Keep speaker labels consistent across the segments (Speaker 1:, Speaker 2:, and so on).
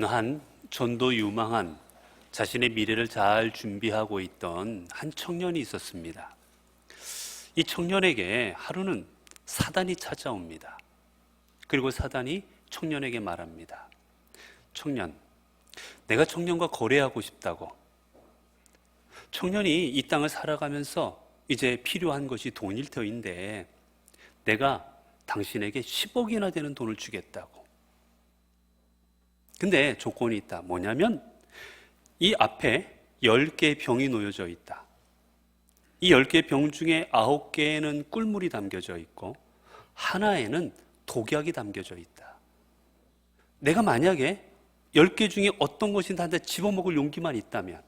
Speaker 1: 한 전도 유망한 자신의 미래를 잘 준비하고 있던 한 청년이 있었습니다. 이 청년에게 하루는 사단이 찾아옵니다. 그리고 사단이 청년에게 말합니다. 청년, 내가 청년과 거래하고 싶다고. 청년이 이 땅을 살아가면서 이제 필요한 것이 돈일 터인데 내가 당신에게 10억이나 되는 돈을 주겠다고. 근데 조건이 있다. 뭐냐면 이 앞에 10개의 병이 놓여져 있다. 이 10개의 병 중에 9개에는 꿀물이 담겨져 있고 하나에는 독약이 담겨져 있다. 내가 만약에 10개 중에 어떤 것이 나한테 집어먹을 용기만 있다면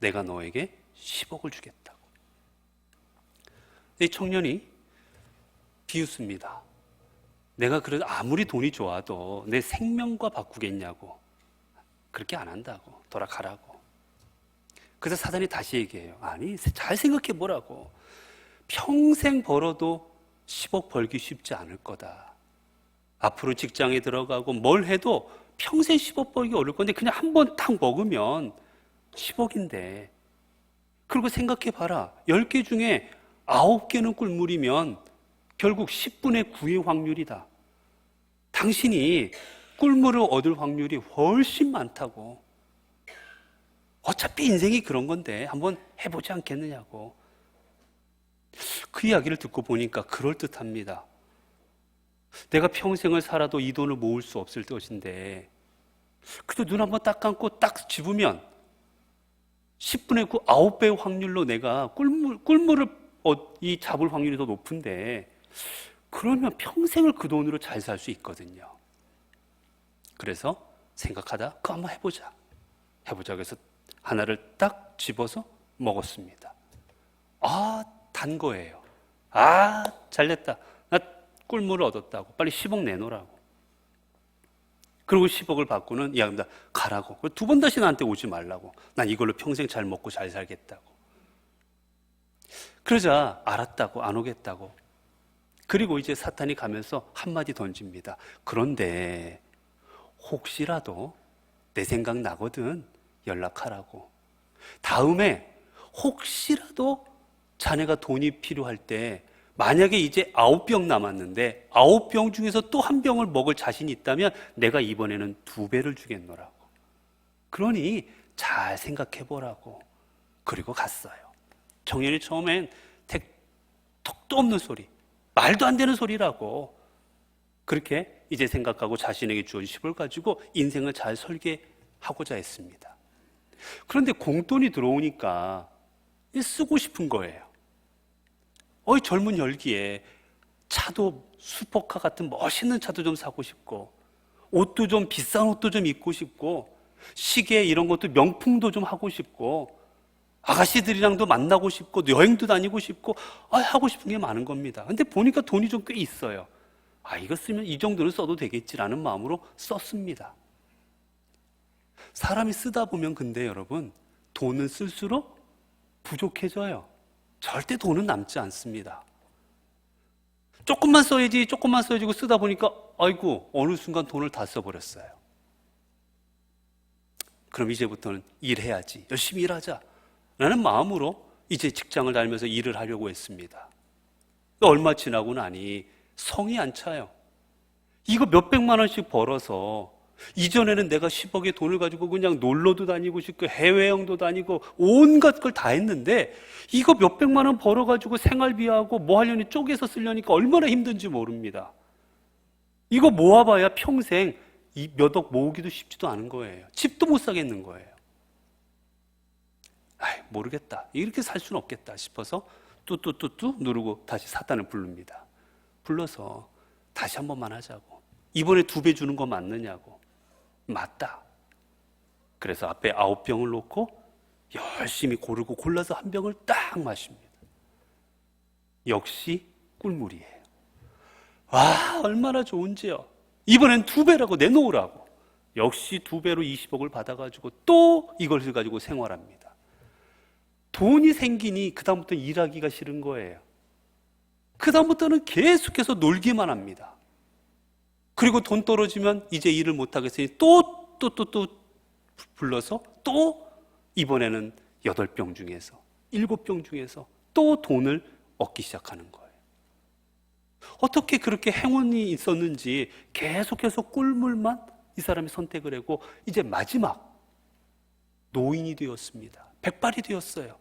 Speaker 1: 내가 너에게 10억을 주겠다고. 이 청년이 비웃습니다. 내가 그래도 아무리 돈이 좋아도 내 생명과 바꾸겠냐고. 그렇게 안 한다고. 돌아가라고. 그래서 사단이 다시 얘기해요. 아니, 잘 생각해 보라고. 평생 벌어도 10억 벌기 쉽지 않을 거다. 앞으로 직장에 들어가고 뭘 해도 평생 10억 벌기 어려울 건데 그냥 한 번 딱 먹으면 10억인데. 그리고 생각해 봐라. 10개 중에 9개는 꿀물이면 결국 10분의 9의 확률이다. 당신이 꿀물을 얻을 확률이 훨씬 많다고. 어차피 인생이 그런 건데 한번 해보지 않겠느냐고. 그 이야기를 듣고 보니까 그럴듯합니다. 내가 평생을 살아도 이 돈을 모을 수 없을 것인데 그래도 눈 한번 딱 감고 딱 집으면 10분의 9, 9배의 확률로 내가 꿀물을 잡을 확률이 더 높은데 그러면 평생을 그 돈으로 잘 살 수 있거든요. 그래서 생각하다 그거 한번 해보자. 그래서 하나를 딱 집어서 먹었습니다. 아, 단 거예요. 아, 잘됐다. 나 꿀물을 얻었다고. 빨리 10억 내놓으라고. 그리고 10억을 받고는 이야기합니다. 가라고. 두 번 다시 나한테 오지 말라고. 난 이걸로 평생 잘 먹고 잘 살겠다고. 그러자 알았다고, 안 오겠다고. 그리고 이제 사탄이 가면서 한마디 던집니다. 그런데 혹시라도 내 생각 나거든 연락하라고. 다음에 혹시라도 자네가 돈이 필요할 때 만약에 이제 9병 남았는데 9병 중에서 또 한 병을 먹을 자신이 있다면 내가 이번에는 2배를 주겠노라고. 그러니 잘 생각해보라고. 그리고 갔어요. 청년이 처음엔 턱도 없는 소리, 말도 안 되는 소리라고 그렇게 이제 생각하고 자신에게 주어진 10을 가지고 인생을 잘 설계하고자 했습니다. 그런데 공돈이 들어오니까 쓰고 싶은 거예요. 젊은 열기에 차도 슈퍼카 같은 멋있는 차도 좀 사고 싶고 옷도 좀 비싼 옷도 좀 입고 싶고 시계 이런 것도 명품도 좀 하고 싶고 아가씨들이랑도 만나고 싶고 여행도 다니고 싶고 하고 싶은 게 많은 겁니다. 근데 보니까 돈이 좀 꽤 있어요. 이거 쓰면 이 정도는 써도 되겠지라는 마음으로 썼습니다. 사람이 쓰다 보면 근데 여러분 돈은 쓸수록 부족해져요. 절대 돈은 남지 않습니다. 조금만 써야지고 쓰다 보니까 아이고 어느 순간 돈을 다 써버렸어요. 그럼 이제부터는 일해야지, 열심히 일하자 라는 마음으로 이제 직장을 다니면서 일을 하려고 했습니다. 얼마 지나고 나니 성이 안 차요. 이거 몇백만 원씩 벌어서 이전에는 내가 10억의 돈을 가지고 그냥 놀러도 다니고 싶고 해외여행도 다니고 온갖 걸 다 했는데 이거 몇백만 원 벌어가지고 생활비하고 뭐 하려니 쪼개서 쓰려니까 얼마나 힘든지 모릅니다. 이거 모아봐야 평생 이 몇억 모으기도 쉽지도 않은 거예요. 집도 못 사겠는 거예요. 모르겠다. 이렇게 살 수는 없겠다 싶어서 뚜뚜뚜뚜 누르고 다시 사탄을 부릅니다. 불러서 다시 한 번만 하자고. 이번에 2배 주는 거 맞느냐고. 맞다. 그래서 앞에 9병을 놓고 열심히 고르고 골라서 한 병을 딱 마십니다. 역시 꿀물이에요. 와, 얼마나 좋은지요. 이번엔 2배라고 내놓으라고. 역시 2배로 20억을 받아가지고 또 이것을 가지고 생활합니다. 돈이 생기니 그 다음부터 일하기가 싫은 거예요. 그 다음부터는 계속해서 놀기만 합니다. 그리고 돈 떨어지면 이제 일을 못하겠으니 또 불러서 또 이번에는 8병 중에서 7병 중에서 또 돈을 얻기 시작하는 거예요. 어떻게 그렇게 행운이 있었는지 계속해서 꿀물만 이 사람이 선택을 하고 이제 마지막 노인이 되었습니다. 백발이 되었어요.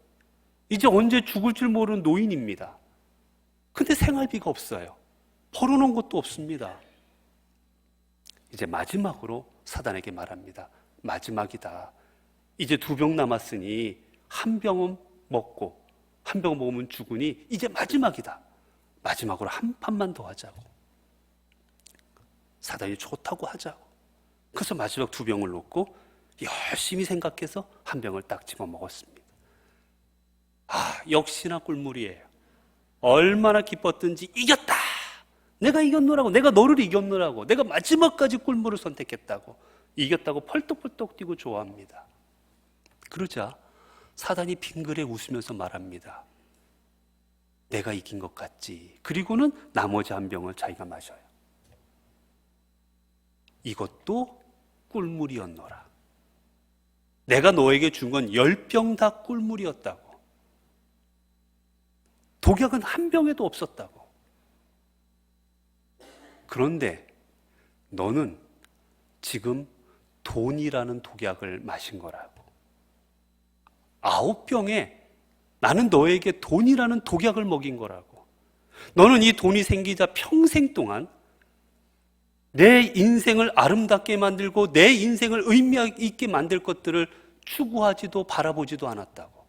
Speaker 1: 이제 언제 죽을 줄 모르는 노인입니다. 근데 생활비가 없어요. 벌어놓은 것도 없습니다. 이제 마지막으로 사단에게 말합니다. 마지막이다. 이제 2병 남았으니 1병은 먹고 1병 먹으면 죽으니 이제 마지막이다. 마지막으로 한 판만 더 하자고. 사단이 좋다고 하자고. 그래서 마지막 2병을 놓고 열심히 생각해서 1병을 딱 집어 먹었습니다. 역시나 꿀물이에요. 얼마나 기뻤든지 이겼다. 내가 이겼노라고. 내가 너를 이겼노라고. 내가 마지막까지 꿀물을 선택했다고. 이겼다고 펄떡펄떡 뛰고 좋아합니다. 그러자 사단이 빙그레 웃으면서 말합니다. 내가 이긴 것 같지. 그리고는 나머지 1병을 자기가 마셔요. 이것도 꿀물이었노라. 내가 너에게 준 건 10병 다 꿀물이었다고. 독약은 1병에도 없었다고. 그런데 너는 지금 돈이라는 독약을 마신 거라고. 9병에 나는 너에게 돈이라는 독약을 먹인 거라고. 너는 이 돈이 생기자 평생 동안 내 인생을 아름답게 만들고 내 인생을 의미 있게 만들 것들을 추구하지도 바라보지도 않았다고.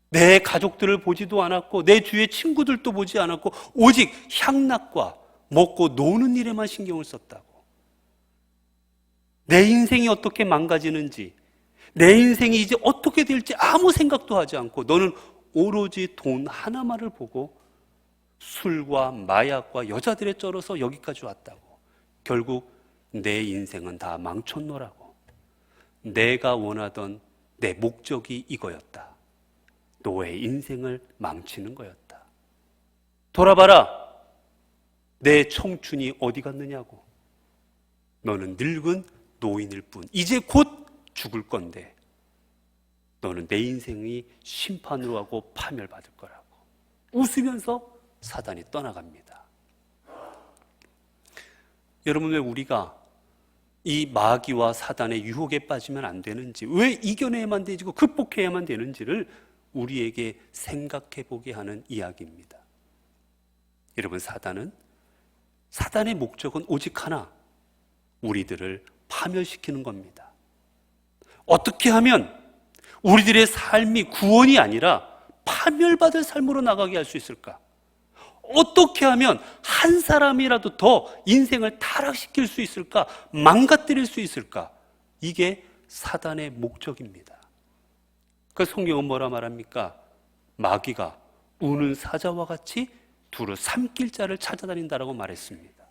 Speaker 1: 내 가족들을 보지도 않았고 내 주위의 친구들도 보지 않았고 오직 향락과 먹고 노는 일에만 신경을 썼다고. 내 인생이 어떻게 망가지는지, 내 인생이 이제 어떻게 될지 아무 생각도 하지 않고 너는 오로지 돈 하나만을 보고 술과 마약과 여자들에 쩔어서 여기까지 왔다고. 결국 내 인생은 다 망쳤노라고. 내가 원하던 내 목적이 이거였다. 너의 인생을 망치는 거였다. 돌아봐라. 내 청춘이 어디 갔느냐고. 너는 늙은 노인일 뿐. 이제 곧 죽을 건데 너는 내 인생이 심판으로 하고 파멸받을 거라고. 웃으면서 사단이 떠나갑니다. 여러분, 왜 우리가 이 마귀와 사단의 유혹에 빠지면 안 되는지, 왜 이겨내야만 되고 극복해야만 되는지를 우리에게 생각해 보게 하는 이야기입니다. 여러분, 사단의 목적은 오직 하나, 우리들을 파멸시키는 겁니다. 어떻게 하면 우리들의 삶이 구원이 아니라 파멸받을 삶으로 나가게 할 수 있을까? 어떻게 하면 한 사람이라도 더 인생을 타락시킬 수 있을까? 망가뜨릴 수 있을까? 이게 사단의 목적입니다. 그 성경은 뭐라 말합니까? 마귀가 우는 사자와 같이 두루 삼킬 자를 찾아다닌다라고 말했습니다.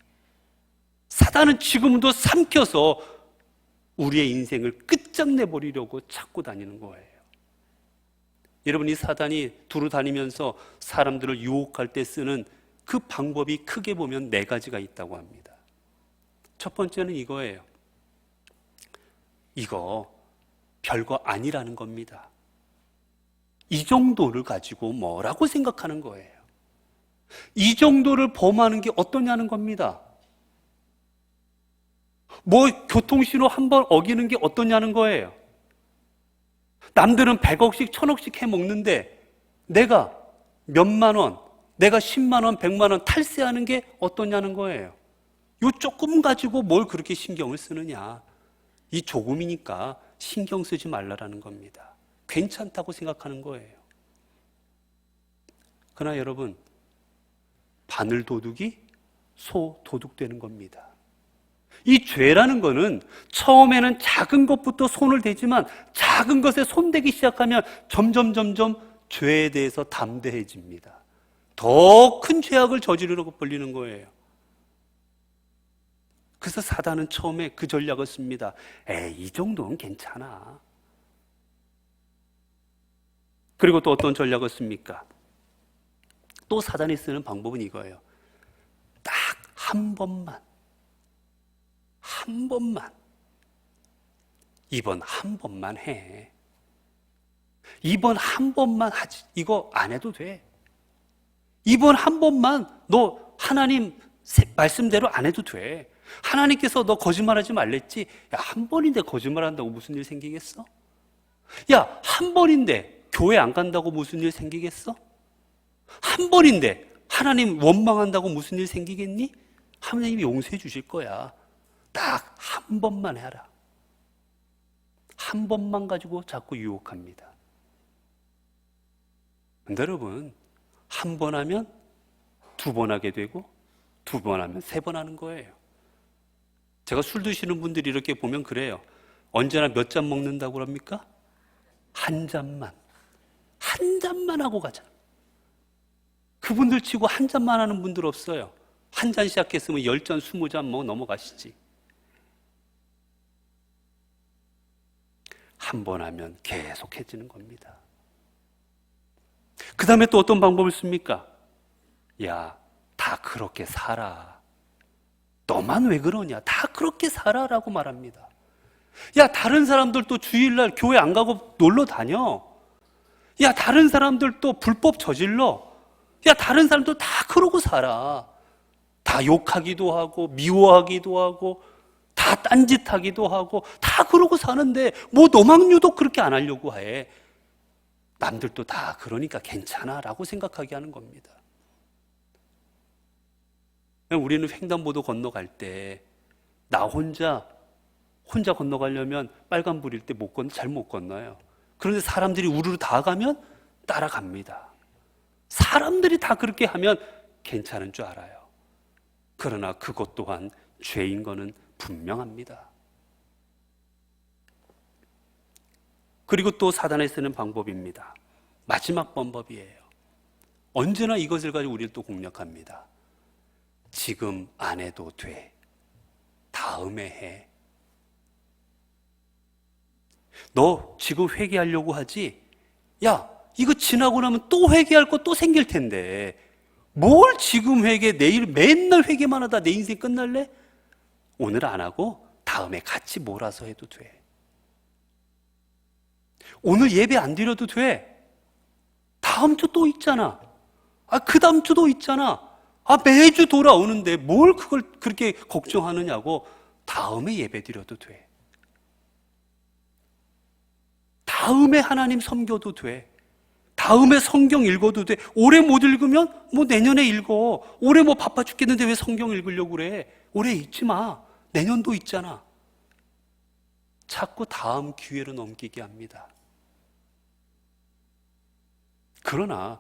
Speaker 1: 사단은 지금도 삼켜서 우리의 인생을 끝장내버리려고 찾고 다니는 거예요. 여러분, 이 사단이 두루 다니면서 사람들을 유혹할 때 쓰는 그 방법이 크게 보면 4가지가 있다고 합니다. 첫 번째는 이거예요. 이거 별거 아니라는 겁니다. 이 정도를 가지고 뭐라고 생각하는 거예요. 이 정도를 범하는 게 어떠냐는 겁니다. 뭐 교통신호 한 번 어기는 게 어떠냐는 거예요. 남들은 100억씩 1000억씩 해먹는데 내가 몇만 원, 내가 10만 원, 100만 원 탈세하는 게 어떠냐는 거예요. 요 조금 가지고 뭘 그렇게 신경을 쓰느냐. 이 조금이니까 신경 쓰지 말라라는 겁니다. 괜찮다고 생각하는 거예요. 그러나 여러분, 바늘 도둑이 소 도둑되는 겁니다. 이 죄라는 거는 처음에는 작은 것부터 손을 대지만 작은 것에 손대기 시작하면 점점 죄에 대해서 담대해집니다. 더 큰 죄악을 저지르려고 벌리는 거예요. 그래서 사단은 처음에 그 전략을 씁니다. 이 정도는 괜찮아. 그리고 또 어떤 전략을 씁니까? 또 사단이 쓰는 방법은 이거예요. 딱 한 번만, 한 번만, 이번 한 번만 해. 이번 한 번만 하지. 이거 안 해도 돼. 이번 한 번만 너 하나님 말씀대로 안 해도 돼. 하나님께서 너 거짓말하지 말랬지. 야, 한 번인데 거짓말한다고 무슨 일 생기겠어? 야, 한 번인데 교회 안 간다고 무슨 일 생기겠어? 한 번인데 하나님 원망한다고 무슨 일 생기겠니? 하나님이 용서해 주실 거야. 딱 한 번만 해라. 한 번만 가지고 자꾸 유혹합니다. 근데 여러분, 한 번 하면 두 번 하게 되고 두 번 하면 세 번 하는 거예요. 제가 술 드시는 분들이 이렇게 보면 그래요. 언제나 몇 잔 먹는다고 그럽니까? 한 잔만. 한 잔만 하고 가자. 그분들 치고 한 잔만 하는 분들 없어요. 한 잔 시작했으면 10잔, 20잔 뭐 넘어가시지. 한 번 하면 계속해지는 겁니다. 그 다음에 또 어떤 방법을 씁니까? 야, 다 그렇게 살아. 너만 왜 그러냐? 다 그렇게 살아라고 말합니다. 야, 다른 사람들도 주일날 교회 안 가고 놀러 다녀. 야, 다른 사람들도 불법 저질러. 야, 다른 사람들 다 그러고 살아. 다 욕하기도 하고 미워하기도 하고 다 딴짓하기도 하고 다 그러고 사는데 뭐 너만 유독 그렇게 안 하려고 해. 남들도 다 그러니까 괜찮아 라고 생각하게 하는 겁니다. 우리는 횡단보도 건너갈 때 나 혼자 건너가려면 빨간불일 때 잘 못 건너요. 그런데 사람들이 우르르 다 가면 따라갑니다. 사람들이 다 그렇게 하면 괜찮은 줄 알아요. 그러나 그것 또한 죄인 거는 분명합니다. 그리고 또 사단이 쓰는 방법입니다. 마지막 방법이에요. 언제나 이것을 가지고 우리를 또 공략합니다. 지금 안 해도 돼. 다음에 해. 너 지금 회개하려고 하지? 야, 이거 지나고 나면 또 회개할 거 또 생길 텐데 뭘 지금 회개, 내일 맨날 회개만 하다 내 인생 끝날래? 오늘 안 하고 다음에 같이 몰아서 해도 돼. 오늘 예배 안 드려도 돼. 다음 주 또 있잖아. 그 다음 주도 있잖아. 매주 돌아오는데 뭘 그걸 그렇게 걱정하느냐고. 다음에 예배 드려도 돼. 다음에 하나님 섬겨도 돼. 다음에 성경 읽어도 돼. 올해 못 읽으면 뭐 내년에 읽어. 올해 뭐 바빠 죽겠는데 왜 성경 읽으려고 그래? 올해 읽지 마. 내년도 있잖아. 자꾸 다음 기회로 넘기게 합니다. 그러나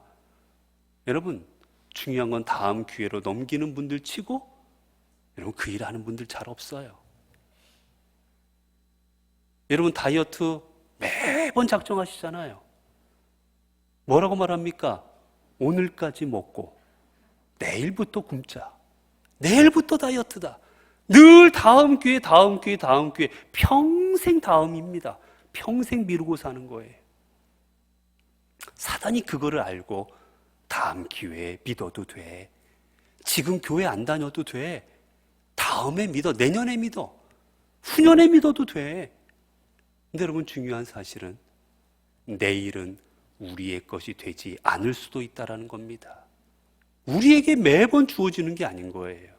Speaker 1: 여러분, 중요한 건 다음 기회로 넘기는 분들 치고 여러분 그 일 하는 분들 잘 없어요. 여러분 다이어트 매번 작정하시잖아요. 뭐라고 말합니까? 오늘까지 먹고 내일부터 굶자. 내일부터 다이어트다. 늘 다음 기회, 다음 기회, 다음 기회. 평생 다음입니다. 평생 미루고 사는 거예요. 사단이 그거를 알고 다음 기회에 믿어도 돼. 지금 교회 안 다녀도 돼. 다음에 믿어. 내년에 믿어. 후년에 믿어도 돼. 근데 여러분 중요한 사실은 내일은 우리의 것이 되지 않을 수도 있다는 겁니다. 우리에게 매번 주어지는 게 아닌 거예요.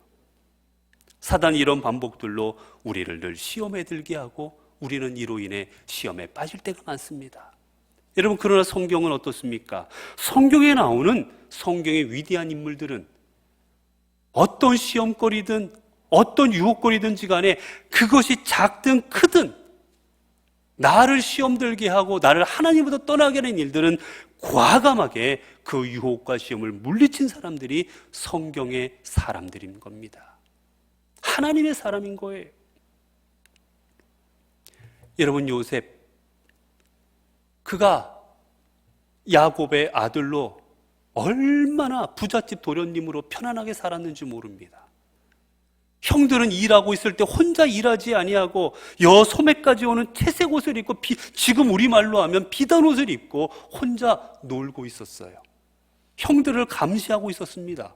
Speaker 1: 사단이 이런 반복들로 우리를 늘 시험에 들게 하고 우리는 이로 인해 시험에 빠질 때가 많습니다. 여러분 그러나 성경은 어떻습니까? 성경에 나오는 성경의 위대한 인물들은 어떤 시험거리든 어떤 유혹거리든지 간에 그것이 작든 크든 나를 시험 들게 하고 나를 하나님부터 떠나게 하는 일들은 과감하게 그 유혹과 시험을 물리친 사람들이 성경의 사람들인 겁니다. 하나님의 사람인 거예요. 여러분 요셉, 그가 야곱의 아들로 얼마나 부잣집 도련님으로 편안하게 살았는지 모릅니다. 형들은 일하고 있을 때 혼자 일하지 아니하고 여소매까지 오는 채색 옷을 입고 지금 우리말로 하면 비단 옷을 입고 혼자 놀고 있었어요. 형들을 감시하고 있었습니다.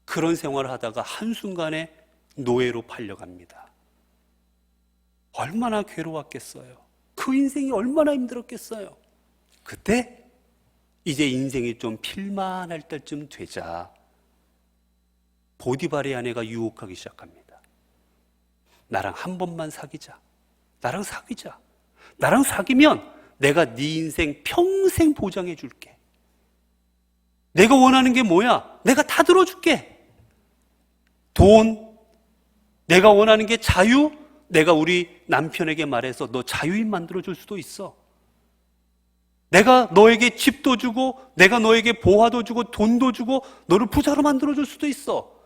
Speaker 1: 그런 생활을 하다가 한순간에 노예로 팔려갑니다. 얼마나 괴로웠겠어요. 그 인생이 얼마나 힘들었겠어요. 그때 이제 인생이 좀 필만할 때쯤 되자 보디발의 아내가 유혹하기 시작합니다. 나랑 한 번만 사귀자. 나랑 사귀자. 나랑 사귀면 내가 네 인생 평생 보장해 줄게. 내가 원하는 게 뭐야? 내가 다 들어줄게. 돈, 내가 원하는 게 자유, 내가 우리 남편에게 말해서 너 자유인 만들어줄 수도 있어. 내가 너에게 집도 주고 내가 너에게 보화도 주고 돈도 주고 너를 부자로 만들어줄 수도 있어.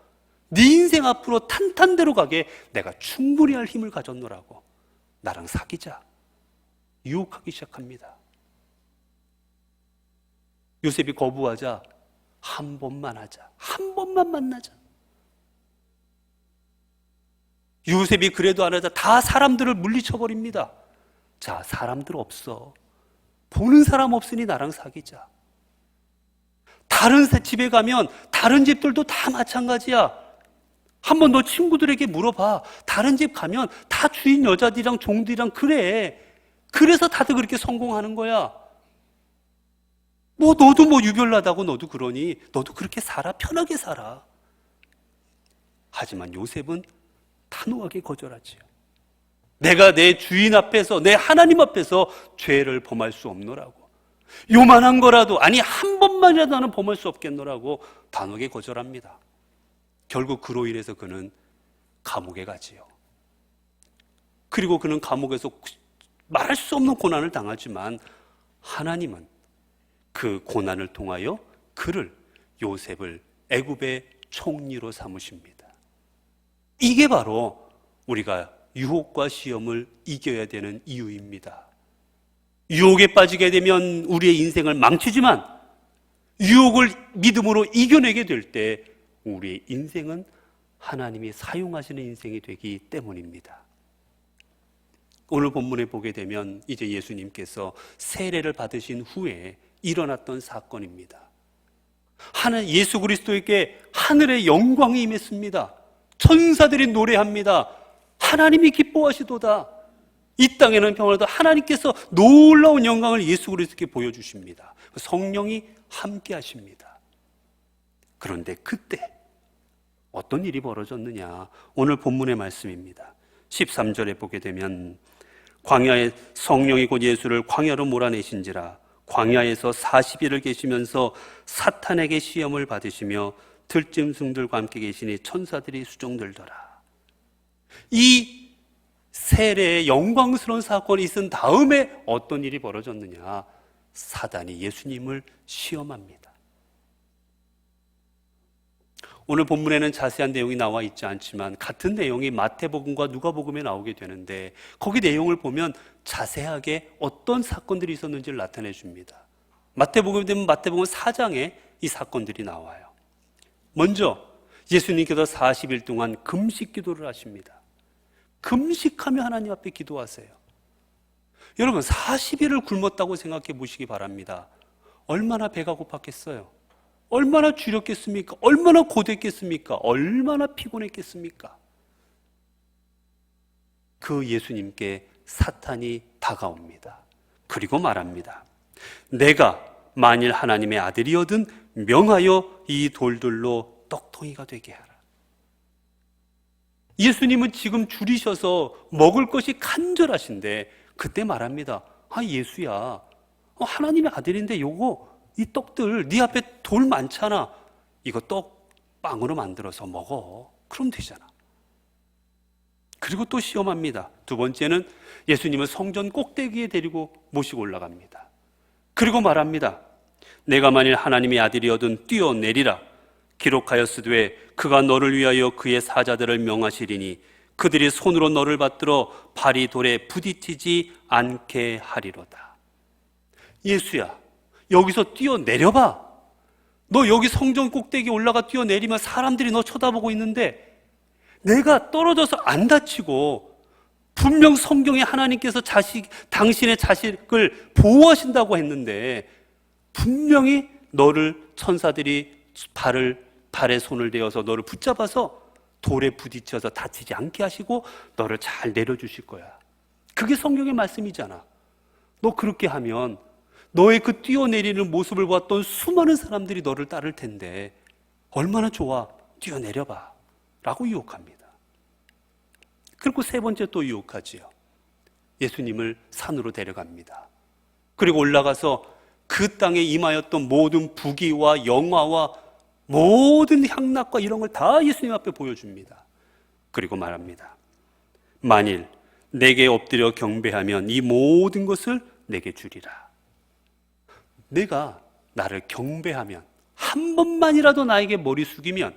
Speaker 1: 네 인생 앞으로 탄탄대로 가게 내가 충분히 할 힘을 가졌노라고. 나랑 사귀자. 유혹하기 시작합니다. 요셉이 거부하자 한 번만 하자. 한 번만 만나자. 요셉이 그래도 안 하자 다 사람들을 물리쳐버립니다. 자, 사람들 없어. 보는 사람 없으니 나랑 사귀자. 다른 집에 가면 다른 집들도 다 마찬가지야. 한번 너 친구들에게 물어봐. 다른 집 가면 다 주인 여자들이랑 종들이랑 그래. 그래서 다들 그렇게 성공하는 거야. 뭐 너도 뭐 유별나다고 너도 그러니 너도 그렇게 살아. 편하게 살아. 하지만 요셉은 단호하게 거절하지요. 내가 내 주인 앞에서 내 하나님 앞에서 죄를 범할 수 없노라고. 요만한 거라도 아니 한 번만이라도 나는 범할 수 없겠노라고 단호하게 거절합니다. 결국 그로 인해서 그는 감옥에 가지요. 그리고 그는 감옥에서 말할 수 없는 고난을 당하지만 하나님은 그 고난을 통하여 그를 요셉을 애굽의 총리로 삼으십니다. 이게 바로 우리가 유혹과 시험을 이겨야 되는 이유입니다. 유혹에 빠지게 되면 우리의 인생을 망치지만 유혹을 믿음으로 이겨내게 될 때 우리의 인생은 하나님이 사용하시는 인생이 되기 때문입니다. 오늘 본문에 보게 되면 이제 예수님께서 세례를 받으신 후에 일어났던 사건입니다. 예수 그리스도에게 하늘의 영광이 임했습니다. 천사들이 노래합니다. 하나님이 기뻐하시도다. 이 땅에는 평안하다. 하나님께서 놀라운 영광을 예수 그리스도께 보여주십니다. 성령이 함께 하십니다. 그런데 그때 어떤 일이 벌어졌느냐? 오늘 본문의 말씀입니다. 13절에 보게 되면 광야에 성령이 곧 예수를 광야로 몰아내신지라 광야에서 40일을 계시면서 사탄에게 시험을 받으시며 들짐승들과 함께 계시니 천사들이 수종들더라. 이 세례의 영광스러운 사건이 있은 다음에 어떤 일이 벌어졌느냐? 사단이 예수님을 시험합니다. 오늘 본문에는 자세한 내용이 나와 있지 않지만 같은 내용이 마태복음과 누가복음에 나오게 되는데 거기 내용을 보면 자세하게 어떤 사건들이 있었는지를 나타내 줍니다. 마태복음에 되면 마태복음 4장에 이 사건들이 나와요. 먼저 예수님께서 40일 동안 금식 기도를 하십니다. 금식하며 하나님 앞에 기도하세요. 여러분 40일을 굶었다고 생각해 보시기 바랍니다. 얼마나 배가 고팠겠어요? 얼마나 주렸겠습니까? 얼마나 고됐겠습니까? 얼마나 피곤했겠습니까? 그 예수님께 사탄이 다가옵니다. 그리고 말합니다. 내가 만일 하나님의 아들이거든 명하여 이 돌들로 떡통이가 되게 하라. 예수님은 지금 줄이셔서 먹을 것이 간절하신데 그때 말합니다. 아 예수야, 하나님의 아들인데 이 떡들 네 앞에 돌 많잖아. 이거 떡 빵으로 만들어서 먹어. 그럼 되잖아. 그리고 또 시험합니다. 두 번째는 예수님을 성전 꼭대기에 데리고 모시고 올라갑니다. 그리고 말합니다. 내가 만일 하나님의 아들이거든 뛰어내리라. 기록하였으되 그가 너를 위하여 그의 사자들을 명하시리니 그들이 손으로 너를 받들어 발이 돌에 부딪히지 않게 하리로다. 예수야, 여기서 뛰어내려봐. 너 여기 성전 꼭대기에 올라가 뛰어내리면 사람들이 너 쳐다보고 있는데 내가 떨어져서 안 다치고 분명 성경에 하나님께서 당신의 자식을 보호하신다고 했는데 분명히 너를 천사들이 발에 손을 대어서 너를 붙잡아서 돌에 부딪혀서 다치지 않게 하시고 너를 잘 내려주실 거야. 그게 성경의 말씀이잖아. 너 그렇게 하면 너의 그 뛰어내리는 모습을 보았던 수많은 사람들이 너를 따를 텐데 얼마나 좋아. 뛰어내려봐 라고 유혹합니다. 그리고 세 번째 또 유혹하지요. 예수님을 산으로 데려갑니다. 그리고 올라가서 그 땅에 임하였던 모든 부귀와 영화와 모든 향락과 이런 걸 다 예수님 앞에 보여줍니다. 그리고 말합니다. 만일 내게 엎드려 경배하면 이 모든 것을 내게 주리라. 내가 나를 경배하면, 한 번만이라도 나에게 머리 숙이면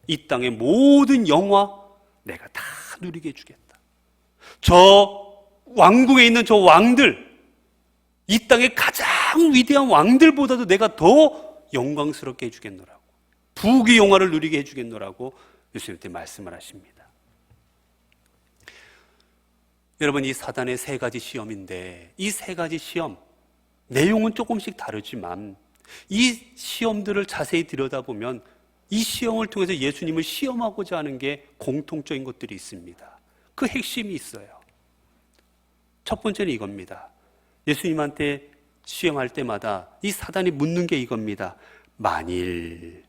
Speaker 1: 이 땅의 모든 영화 내가 다 누리게 해주겠다. 저 왕궁에 있는 저 왕들, 이 땅의 가장 위대한 왕들보다도 내가 더 영광스럽게 해주겠노라고, 부귀 영화를 누리게 해주겠노라고 예수님한테 말씀을 하십니다. 여러분, 이 사단의 세 가지 시험인데 이 세 가지 시험 내용은 조금씩 다르지만 이 시험들을 자세히 들여다보면 이 시험을 통해서 예수님을 시험하고자 하는 게 공통적인 것들이 있습니다. 그 핵심이 있어요. 첫 번째는 이겁니다. 예수님한테 시험할 때마다 이 사단이 묻는 게 이겁니다. 만일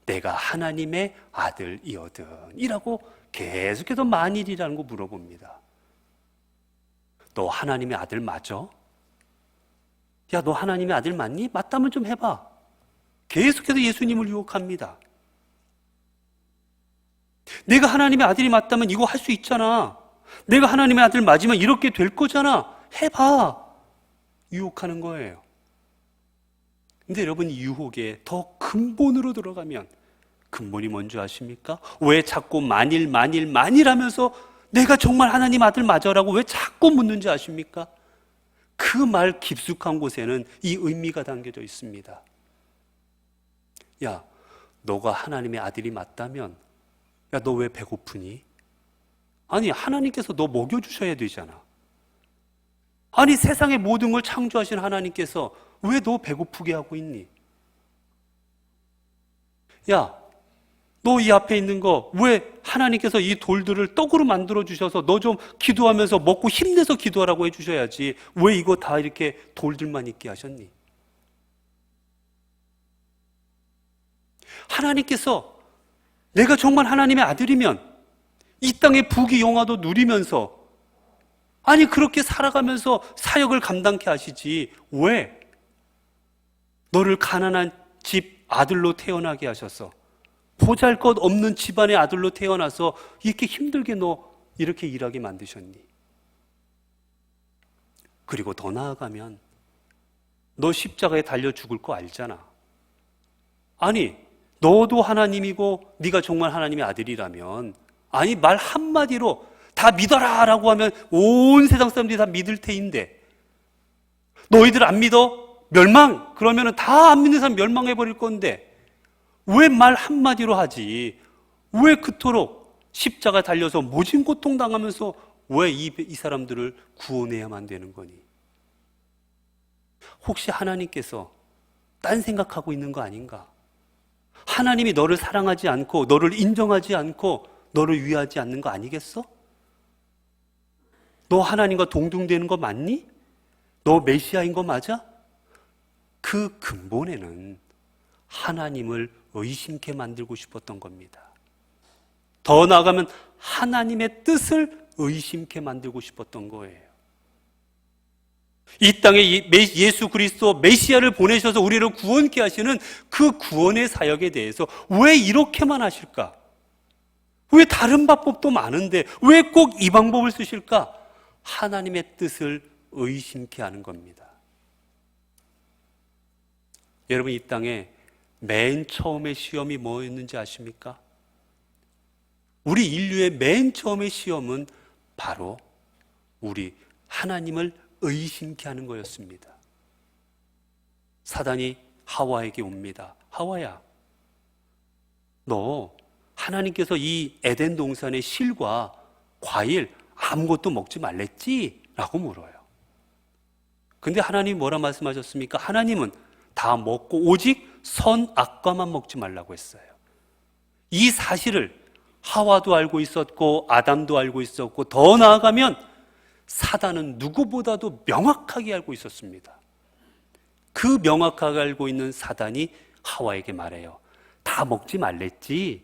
Speaker 1: 내가 하나님의 아들이거든 이라고 계속해서 만일이라는 거 물어봅니다. 너 하나님의 아들 맞아? 야, 너 하나님의 아들 맞니? 맞다면 좀 해봐. 계속해서 예수님을 유혹합니다. 내가 하나님의 아들이 맞다면 이거 할 수 있잖아. 내가 하나님의 아들 맞으면 이렇게 될 거잖아. 해봐. 유혹하는 거예요. 근데 여러분, 유혹에 더 근본으로 들어가면 근본이 뭔지 아십니까? 왜 자꾸 만일 하면서 내가 정말 하나님 아들 맞아라고 왜 자꾸 묻는지 아십니까? 그 말 깊숙한 곳에는 이 의미가 담겨져 있습니다. 야, 너가 하나님의 아들이 맞다면 야, 너 왜 배고프니? 아니, 하나님께서 너 먹여주셔야 되잖아. 아니, 세상의 모든 걸 창조하신 하나님께서 왜 너 배고프게 하고 있니? 야, 너 이 앞에 있는 거 왜 하나님께서 이 돌들을 떡으로 만들어 주셔서 너 좀 기도하면서 먹고 힘내서 기도하라고 해주셔야지 왜 이거 다 이렇게 돌들만 있게 하셨니? 하나님께서 내가 정말 하나님의 아들이면 이 땅의 부귀 영화도 누리면서, 아니 그렇게 살아가면서 사역을 감당케 하시지 왜 너를 가난한 집 아들로 태어나게 하셔서 보잘것없는 집안의 아들로 태어나서 이렇게 힘들게 너 이렇게 일하게 만드셨니? 그리고 더 나아가면 너 십자가에 달려 죽을 거 알잖아. 아니, 너도 하나님이고 네가 정말 하나님의 아들이라면, 아니 말 한마디로 다 믿어라 라고 하면 온 세상 사람들이 다 믿을 테인데 너희들 안 믿어? 멸망! 그러면 다 안 믿는 사람 멸망해버릴 건데 왜 말 한마디로 하지? 왜 그토록 십자가 달려서 모진 고통 당하면서 왜 이 사람들을 구원해야만 되는 거니? 혹시 하나님께서 딴 생각하고 있는 거 아닌가? 하나님이 너를 사랑하지 않고 너를 인정하지 않고 너를 위하지 않는 거 아니겠어? 너 하나님과 동등되는 거 맞니? 너 메시아인 거 맞아? 그 근본에는 하나님을 의심케 만들고 싶었던 겁니다. 더 나아가면 하나님의 뜻을 의심케 만들고 싶었던 거예요. 이 땅에 예수 그리스도 메시아를 보내셔서 우리를 구원케 하시는 그 구원의 사역에 대해서 왜 이렇게만 하실까? 왜 다른 방법도 많은데 왜 꼭 이 방법을 쓰실까? 하나님의 뜻을 의심케 하는 겁니다. 여러분, 이 땅에 맨 처음의 시험이 뭐였는지 아십니까? 우리 인류의 맨 처음의 시험은 바로 우리 하나님을 의심케 하는 거였습니다. 사단이 하와에게 옵니다. 하와야, 너 하나님께서 이 에덴 동산의 실과 과일 아무것도 먹지 말랬지? 라고 물어요. 근데 하나님이 뭐라 말씀하셨습니까? 하나님은 다 먹고 오직 선악과만 먹지 말라고 했어요. 이 사실을 하와도 알고 있었고 아담도 알고 있었고 더 나아가면 사단은 누구보다도 명확하게 알고 있었습니다. 그 명확하게 알고 있는 사단이 하와에게 말해요. 다 먹지 말랬지.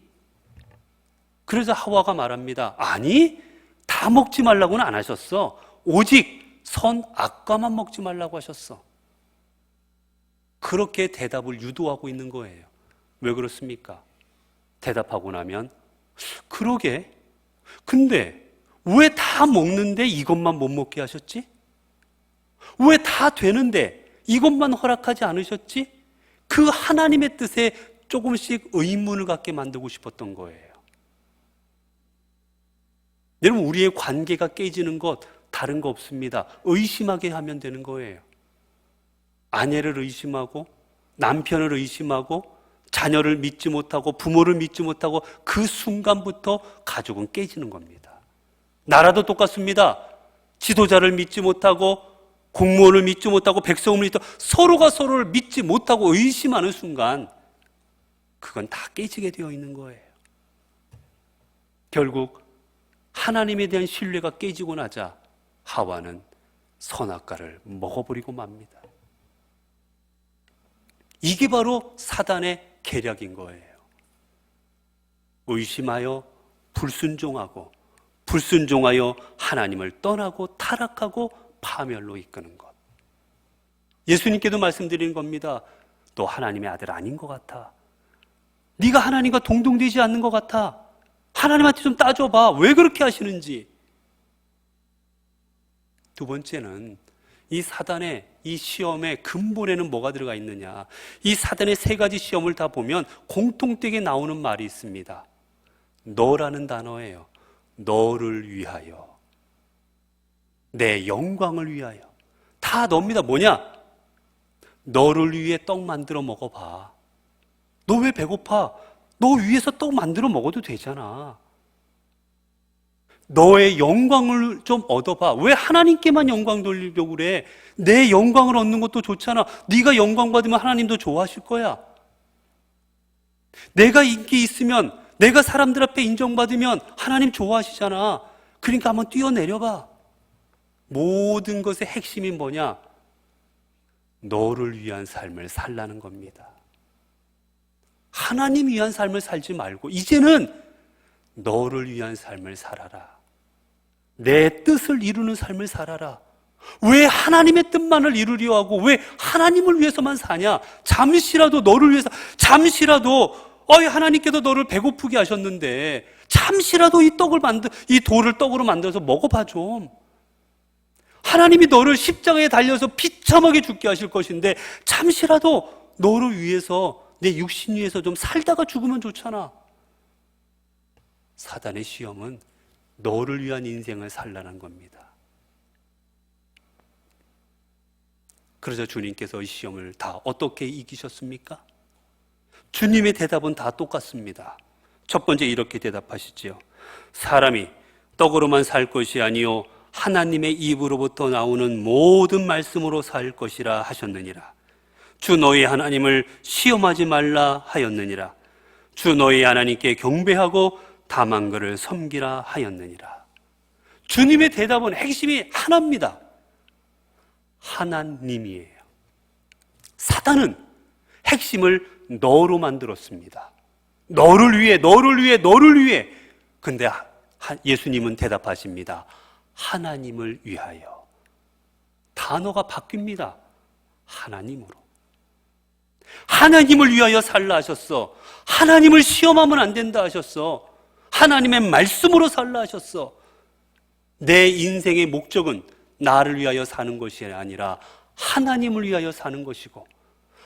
Speaker 1: 그래서 하와가 말합니다. 아니, 다 먹지 말라고는 안 하셨어. 오직 선악과만 먹지 말라고 하셨어. 그렇게 대답을 유도하고 있는 거예요. 왜 그렇습니까? 대답하고 나면 그러게, 근데 왜 다 먹는데 이것만 못 먹게 하셨지? 왜 다 되는데 이것만 허락하지 않으셨지? 그 하나님의 뜻에 조금씩 의문을 갖게 만들고 싶었던 거예요. 여러분, 우리의 관계가 깨지는 것 다른 거 없습니다. 의심하게 하면 되는 거예요. 아내를 의심하고 남편을 의심하고 자녀를 믿지 못하고 부모를 믿지 못하고 그 순간부터 가족은 깨지는 겁니다. 나라도 똑같습니다. 지도자를 믿지 못하고 공무원을 믿지 못하고 백성을 믿지 못하고 서로가 서로를 믿지 못하고 의심하는 순간 그건 다 깨지게 되어 있는 거예요. 결국 하나님에 대한 신뢰가 깨지고 나자 하와는 선악과를 먹어버리고 맙니다. 이게 바로 사단의 계략인 거예요. 의심하여 불순종하고 불순종하여 하나님을 떠나고 타락하고 파멸로 이끄는 것. 예수님께도 말씀드리는 겁니다. 너 하나님의 아들 아닌 것 같아. 네가 하나님과 동등되지 않는 것 같아. 하나님한테 좀 따져봐. 왜 그렇게 하시는지. 두 번째는 이 사단의 이 시험의 근본에는 뭐가 들어가 있느냐. 이 사단의 세 가지 시험을 다 보면 공통되게 나오는 말이 있습니다. 너라는 단어예요. 너를 위하여. 내 영광을 위하여. 다 너입니다. 뭐냐? 너를 위해 떡 만들어 먹어봐. 너 왜 배고파? 너 위해서 떡 만들어 먹어도 되잖아. 너의 영광을 좀 얻어봐. 왜 하나님께만 영광 돌리려고 그래? 내 영광을 얻는 것도 좋잖아. 네가 영광 받으면 하나님도 좋아하실 거야. 내가 인기 있으면, 내가 사람들 앞에 인정받으면 하나님 좋아하시잖아. 그러니까 한번 뛰어내려봐. 모든 것의 핵심이 뭐냐? 너를 위한 삶을 살라는 겁니다. 하나님 위한 삶을 살지 말고 이제는 너를 위한 삶을 살아라. 내 뜻을 이루는 삶을 살아라. 왜 하나님의 뜻만을 이루려 하고 왜 하나님을 위해서만 사냐? 잠시라도 너를 위해서, 잠시라도 하나님께서 너를 배고프게 하셨는데 잠시라도 이 돌을 떡으로 만들어서 먹어봐 좀. 하나님이 너를 십자가에 달려서 비참하게 죽게 하실 것인데 잠시라도 너를 위해서, 내 육신 위해서 좀 살다가 죽으면 좋잖아. 사단의 시험은 너를 위한 인생을 살라는 겁니다. 그래서 주님께서 이 시험을 다 어떻게 이기셨습니까? 주님의 대답은 다 똑같습니다. 첫 번째 이렇게 대답하시지요. 사람이 떡으로만 살 것이 아니요 하나님의 입으로부터 나오는 모든 말씀으로 살 것이라 하셨느니라. 주 너희 하나님을 시험하지 말라 하였느니라. 주 너희 하나님께 경배하고 다만 그를 섬기라 하였느니라. 주님의 대답은 핵심이 하나입니다. 하나님이에요. 사단은 핵심을 너로 만들었습니다. 너를 위해, 너를 위해, 너를 위해. 근데 예수님은 대답하십니다. 하나님을 위하여. 단어가 바뀝니다. 하나님으로. 하나님을 위하여 살라 하셨어. 하나님을 시험하면 안 된다 하셨어. 하나님의 말씀으로 살라 하셨어. 내 인생의 목적은 나를 위하여 사는 것이 아니라 하나님을 위하여 사는 것이고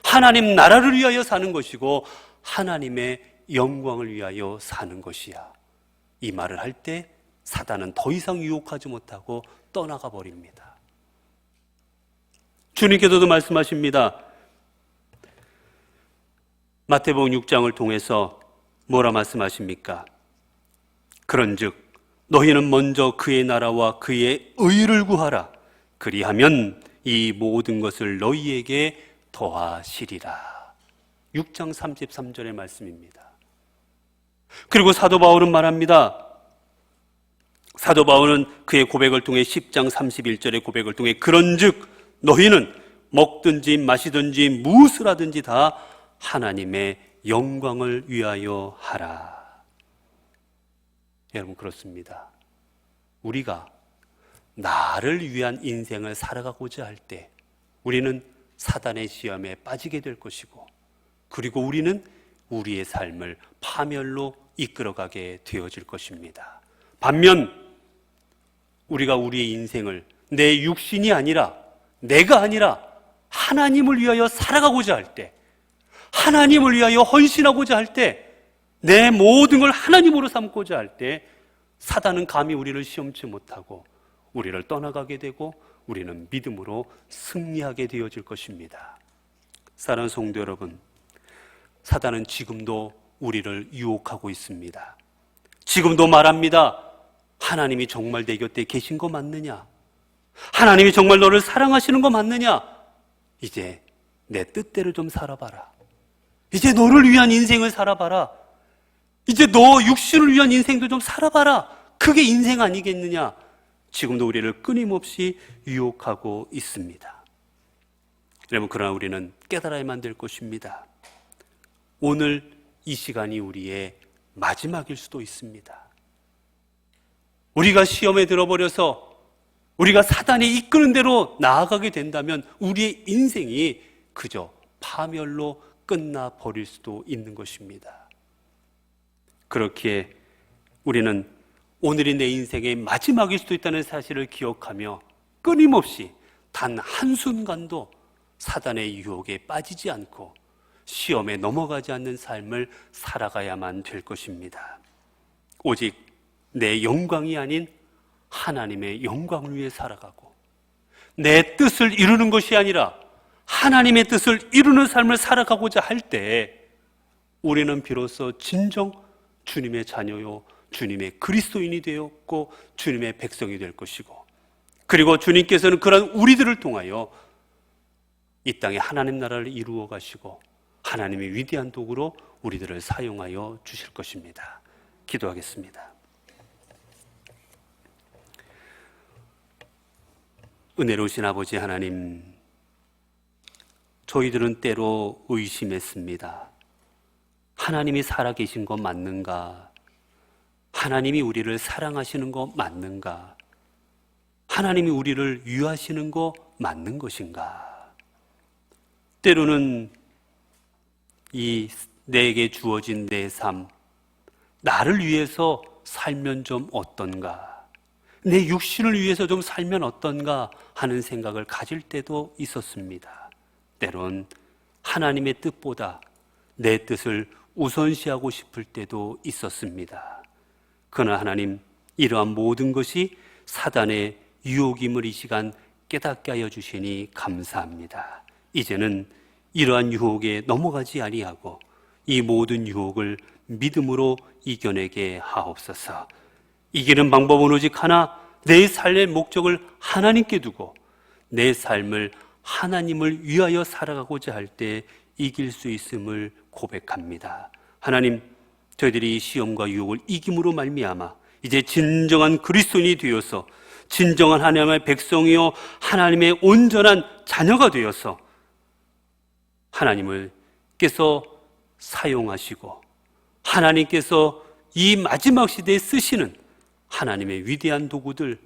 Speaker 1: 하나님 나라를 위하여 사는 것이고 하나님의 영광을 위하여 사는 것이야. 이 말을 할 때 사단은 더 이상 유혹하지 못하고 떠나가 버립니다. 주님께서도 말씀하십니다. 마태복음 6장을 통해서 뭐라 말씀하십니까? 그런즉 너희는 먼저 그의 나라와 그의 의를 구하라. 그리하면 이 모든 것을 너희에게 더하시리라. 6장 33절의 말씀입니다. 그리고 사도 바울은 말합니다. 사도 바울은 그의 고백을 통해 10장 31절의 고백을 통해 그런즉 너희는 먹든지 마시든지 무엇을 하든지 다 하나님의 영광을 위하여 하라. 여러분, 그렇습니다. 우리가 나를 위한 인생을 살아가고자 할 때 우리는 사단의 시험에 빠지게 될 것이고, 그리고 우리는 우리의 삶을 파멸로 이끌어가게 되어질 것입니다. 반면 우리가 우리의 인생을 내 육신이 아니라, 내가 아니라 하나님을 위하여 살아가고자 할 때, 하나님을 위하여 헌신하고자 할 때, 내 모든 걸 하나님으로 삼고자 할 때 사단은 감히 우리를 시험치 못하고 우리를 떠나가게 되고 우리는 믿음으로 승리하게 되어질 것입니다. 사랑하는 성도 여러분, 사단은 지금도 우리를 유혹하고 있습니다. 지금도 말합니다. 하나님이 정말 내 곁에 계신 거 맞느냐? 하나님이 정말 너를 사랑하시는 거 맞느냐? 이제 내 뜻대로 좀 살아봐라. 이제 너를 위한 인생을 살아봐라. 이제 너 육신을 위한 인생도 좀 살아봐라. 그게 인생 아니겠느냐? 지금도 우리를 끊임없이 유혹하고 있습니다. 여러분, 그러나 우리는 깨달아야만 될 것입니다. 오늘 이 시간이 우리의 마지막일 수도 있습니다. 우리가 시험에 들어버려서 우리가 사단이 이끄는 대로 나아가게 된다면 우리의 인생이 그저 파멸로 끝나버릴 수도 있는 것입니다. 그렇기에 우리는 오늘이 내 인생의 마지막일 수도 있다는 사실을 기억하며 끊임없이 단 한순간도 사단의 유혹에 빠지지 않고 시험에 넘어가지 않는 삶을 살아가야만 될 것입니다. 오직 내 영광이 아닌 하나님의 영광을 위해 살아가고, 내 뜻을 이루는 것이 아니라 하나님의 뜻을 이루는 삶을 살아가고자 할 때 우리는 비로소 진정 주님의 자녀요, 주님의 그리스도인이 되었고 주님의 백성이 될 것이고, 그리고 주님께서는 그런 우리들을 통하여 이 땅에 하나님 나라를 이루어 가시고 하나님의 위대한 도구로 우리들을 사용하여 주실 것입니다. 기도하겠습니다. 은혜로우신 아버지 하나님, 저희들은 때로 의심했습니다. 하나님이 살아계신 거 맞는가? 하나님이 우리를 사랑하시는 거 맞는가? 하나님이 우리를 위하시는 거 맞는 것인가? 때로는 이 내게 주어진 내 삶, 나를 위해서 살면 좀 어떤가? 내 육신을 위해서 좀 살면 어떤가 하는 생각을 가질 때도 있었습니다. 때론 하나님의 뜻보다 내 뜻을 우선시하고 싶을 때도 있었습니다. 그러나 하나님, 이러한 모든 것이 사단의 유혹임을 이 시간 깨닫게 하여 주시니 감사합니다. 이제는 이러한 유혹에 넘어가지 아니하고 이 모든 유혹을 믿음으로 이겨내게 하옵소서. 이기는 방법은 오직 하나, 내 삶의 목적을 하나님께 두고 내 삶을 하나님을 위하여 살아가고자 할 때 이길 수 있음을 고백합니다. 하나님, 저희들이 이 시험과 유혹을 이김으로 말미암아 이제 진정한 그리스도인이 되어서 진정한 하나님의 백성이요 하나님의 온전한 자녀가 되어서 하나님께서 사용하시고 하나님께서 이 마지막 시대에 쓰시는 하나님의 위대한 도구들,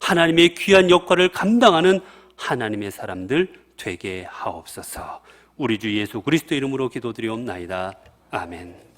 Speaker 1: 하나님의 귀한 역할을 감당하는 하나님의 사람들 되게 하옵소서. 우리 주 예수 그리스도 이름으로 기도드리옵나이다. 아멘.